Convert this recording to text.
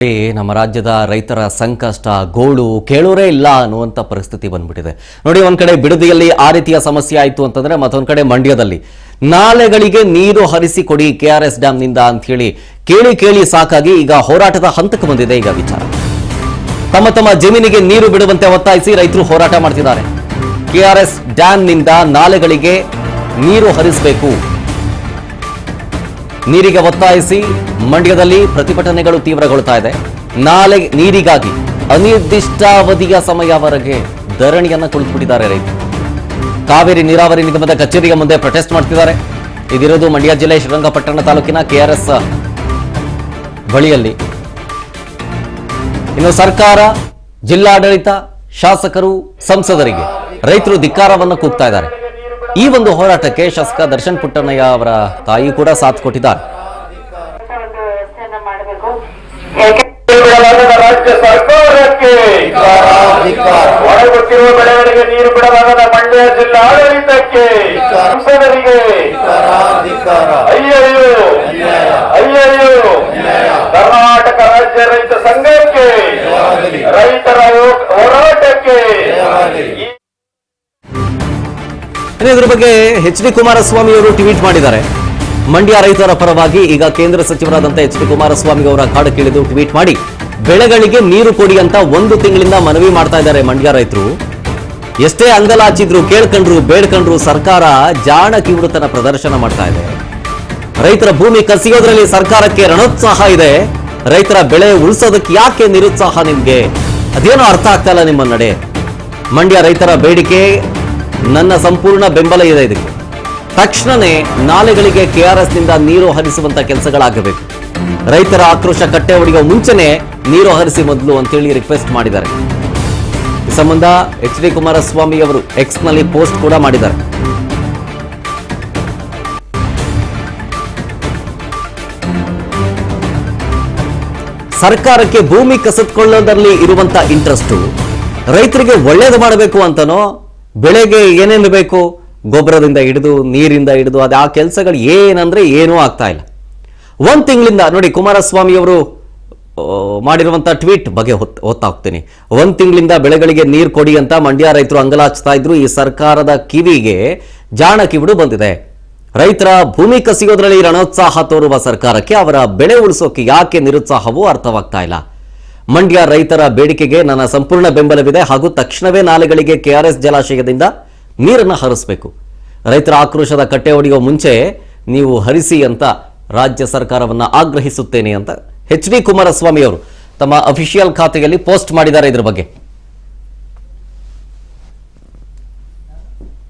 ನಮ್ಮ ರಾಜ್ಯದ ರೈತರ ಸಂಕಷ್ಟ ಗೋಳು ಕೇಳೋರೇ ಇಲ್ಲ ಅನ್ನುವಂತ ಪರಿಸ್ಥಿತಿ ಬಂದ್ಬಿಟ್ಟಿದೆ ನೋಡಿ. ಒಂದ್ ಕಡೆ ಬಿಡದಿಯಲ್ಲಿ ಆ ರೀತಿಯ ಸಮಸ್ಯೆ ಆಯಿತು ಅಂತಂದ್ರೆ ಮತ್ತೊಂದ್ ಕಡೆ ಮಂಡ್ಯದಲ್ಲಿ ನಾಲೆಗಳಿಗೆ ನೀರು ಹರಿಸಿ ಕೊಡಿ KRS ಡ್ಯಾಮ್ ನಿಂದ ಅಂತ ಹೇಳಿ ಕೇಳಿ ಸಾಕಾಗಿ ಈಗ ಹೋರಾಟದ ಹಂತಕ್ಕೆ ಬಂದಿದೆ. ಈಗ ವಿಚಾರ ತಮ್ಮ ಜಮೀನಿಗೆ ನೀರು ಬಿಡುವಂತೆ ಒತ್ತಾಯಿಸಿ ರೈತರು ಹೋರಾಟ ಮಾಡ್ತಿದ್ದಾರೆ. KRS ಡ್ಯಾಮ್ ನಿಂದ ನಾಲೆಗಳಿಗೆ ನೀರು ಹರಿಸಬೇಕು, ನೀರಿಗೆ ಒತ್ತಾಯಿಸಿ ಮಂಡ್ಯದಲ್ಲಿ ಪ್ರತಿಭಟನೆಗಳು ತೀವ್ರಗೊಳ್ತಾ ಇದೆ. ನಾಲೆ ನೀರಿಗಾಗಿ ಅನಿರ್ದಿಷ್ಟಾವಧಿಯ ಸಮಯವರೆಗೆ ಧರಣಿಯನ್ನ ಕುಳಿತುಬಿಟ್ಟಿದ್ದಾರೆ ರೈತರು. ಕಾವೇರಿ ನೀರಾವರಿ ನಿಗಮದ ಕಚೇರಿಯ ಮುಂದೆ ಪ್ರೊಟೆಸ್ಟ್ ಮಾಡ್ತಿದ್ದಾರೆ. ಇದಿರೋದು ಮಂಡ್ಯ ಜಿಲ್ಲೆ ಶ್ರೀರಂಗಪಟ್ಟಣ ತಾಲೂಕಿನ KRS ಬಳಿಯಲ್ಲಿ. ಇನ್ನು ಸರ್ಕಾರ, ಜಿಲ್ಲಾಡಳಿತ, ಶಾಸಕರು, ಸಂಸದರಿಗೆ ರೈತರು ಧಿಕ್ಕಾರವನ್ನು ಕೂಗ್ತಾ ಇದ್ದಾರೆ. ಈ ಒಂದು ಹೋರಾಟಕ್ಕೆ ಶಾಸಕ ದರ್ಶನ್ ಪುಟ್ಟಣ್ಣಯ್ಯ ಅವರ ತಾಯಿ ಕೂಡ ಸಾಥ್ ಕೊಟ್ಟಿದ್ದಾರೆ. ರಾಜ್ಯ ಸರ್ಕಾರಕ್ಕೆ ಒಳಗೊತ್ತಿರುವ ಬೆಳೆಗಳಿಗೆ ನೀರು ಬಿಡಲಾಗದ ಮಂಡ್ಯ ಜಿಲ್ಲಾ ಆಡಳಿತಕ್ಕೆ, ಸಂಸದರಿಗೆ ಅಯ್ಯಯ್ಯೋ ಕರ್ನಾಟಕ ರಾಜ್ಯ ರೈತ ಸಂಘಕ್ಕೆ, ರೈತರ ಹೋರಾಟಕ್ಕೆ. ಇದರ ಬಗ್ಗೆ HD ಕುಮಾರಸ್ವಾಮಿ ಅವರು ಟ್ವೀಟ್ ಮಾಡಿದ್ದಾರೆ. ಮಂಡ್ಯ ರೈತರ ಪರವಾಗಿ ಈಗ ಕೇಂದ್ರ ಸಚಿವರಾದಂಥ HD ಕುಮಾರಸ್ವಾಮಿ ಅವರ ಕಾಡಕ್ಕಿಳಿದು ಟ್ವೀಟ್ ಮಾಡಿ ಬೆಳೆಗಳಿಗೆ ನೀರು ಕೊಡಿ ಅಂತ 1 ತಿಂಗಳಿಂದ ಮನವಿ ಮಾಡ್ತಾ ಇದ್ದಾರೆ ಮಂಡ್ಯ ರೈತರು. ಎಷ್ಟೇ ಅಂಗಲಾಚಿದ್ರು, ಕೇಳ್ಕೊಂಡ್ರು, ಬೇಡ್ಕೊಂಡ್ರು, ಸರ್ಕಾರ ಜಾಣ ಕಿವುಡುತನ ಪ್ರದರ್ಶನ ಮಾಡ್ತಾ ಇದೆ. ರೈತರ ಭೂಮಿ ಕಸಿಯೋದ್ರಲ್ಲಿ ಸರ್ಕಾರಕ್ಕೆ ರಣೋತ್ಸಾಹ ಇದೆ. ರೈತರ ಬೆಳೆ ಉಳಿಸೋದಕ್ಕೆ ಯಾಕೆ ನಿರುತ್ಸಾಹ ನಿಮ್ಗೆ? ಅದೇನೋ ಅರ್ಥ ಆಗ್ತಾ ಇಲ್ಲ ನಿಮ್ಮ ನಡೆ. ಮಂಡ್ಯ ರೈತರ ಬೇಡಿಕೆ ನನ್ನ ಸಂಪೂರ್ಣ ಬೆಂಬಲ ಇದೆ. ಇದಕ್ಕೆ ತಕ್ಷಣವೇ ನಾಲೆಗಳಿಗೆ KRS ನಿಂದ ನೀರು ಹರಿಸುವಂತ ಕೆಲಸಗಳಾಗಬೇಕು. ರೈತರ ಆಕ್ರೋಶ ಕಟ್ಟೆ ಹೊಡೆಯುವ ಮುಂಚೆನೆ ನೀರು ಹರಿಸಿ ಮೊದಲು ಅಂತೇಳಿ ರಿಕ್ವೆಸ್ಟ್ ಮಾಡಿದ್ದಾರೆ. ಈ ಸಂಬಂಧ HD ಕುಮಾರಸ್ವಾಮಿ ಅವರು X ನಲ್ಲಿ ಪೋಸ್ಟ್ ಕೂಡ ಮಾಡಿದ್ದಾರೆ. ಸರ್ಕಾರಕ್ಕೆ ಭೂಮಿ ಕಸಿದುಕೊಳ್ಳೋದರಲ್ಲಿ ಇರುವಂತ ಇಂಟ್ರೆಸ್ಟ್ ರೈತರಿಗೆ ಒಳ್ಳೇದು ಮಾಡಬೇಕು ಅಂತನೋ, ಬೆಳೆಗೆ ಏನೇನು ಬೇಕು ಗೊಬ್ಬರದಿಂದ ಹಿಡಿದು ನೀರಿಂದ ಹಿಡಿದು ಅದು ಆ ಕೆಲಸಗಳು ಏನಂದ್ರೆ ಏನೂ ಆಗ್ತಾ ಇಲ್ಲ. 1 ತಿಂಗಳಿಂದ ನೋಡಿ, ಕುಮಾರಸ್ವಾಮಿ ಅವರು ಮಾಡಿರುವಂತ ಟ್ವೀಟ್ ಬಗ್ಗೆ ಓದ್ತಾ ಹೋಗ್ತೀನಿ. 1 ತಿಂಗಳಿಂದ ಬೆಳೆಗಳಿಗೆ ನೀರು ಕೊಡಿ ಅಂತ ಮಂಡ್ಯ ರೈತರು ಅಂಗಲಾಚ್ತಾ ಇದ್ರು. ಈ ಸರ್ಕಾರದ ಕಿವಿಗೆ ಜಾಣ ಕಿವಿಡು ಬಂದಿದೆ. ರೈತರ ಭೂಮಿ ಕಸಿಯೋದ್ರಲ್ಲಿ ರಣೋತ್ಸಾಹ ತೋರುವ ಸರ್ಕಾರಕ್ಕೆ ಅವರ ಬೆಳೆ ಉಳಿಸೋಕೆ ಯಾಕೆ ನಿರುತ್ಸಾಹವೂ ಅರ್ಥವಾಗ್ತಾ ಇಲ್ಲ. ಮಂಡ್ಯ ರೈತರ ಬೇಡಿಕೆಗೆ ನನ್ನ ಸಂಪೂರ್ಣ ಬೆಂಬಲವಿದೆ ಹಾಗೂ ತಕ್ಷಣವೇ ನಾಲೆಗಳಿಗೆ KRS ಜಲಾಶಯದಿಂದ ನೀರನ್ನು ಹರಿಸಬೇಕು. ರೈತರ ಆಕ್ರೋಶದ ಕಟ್ಟೆ ಹೊಡೆಯುವ ಮುಂಚೆ ನೀವು ಹರಿಸಿ ಅಂತ ರಾಜ್ಯ ಸರ್ಕಾರವನ್ನು ಆಗ್ರಹಿಸುತ್ತೇನೆ ಅಂತ HD ಕುಮಾರಸ್ವಾಮಿ ಅವರು ತಮ್ಮ ಅಫಿಷಿಯಲ್ ಖಾತೆಯಲ್ಲಿ ಪೋಸ್ಟ್ ಮಾಡಿದ್ದಾರೆ. ಇದ್ರ ಬಗ್ಗೆ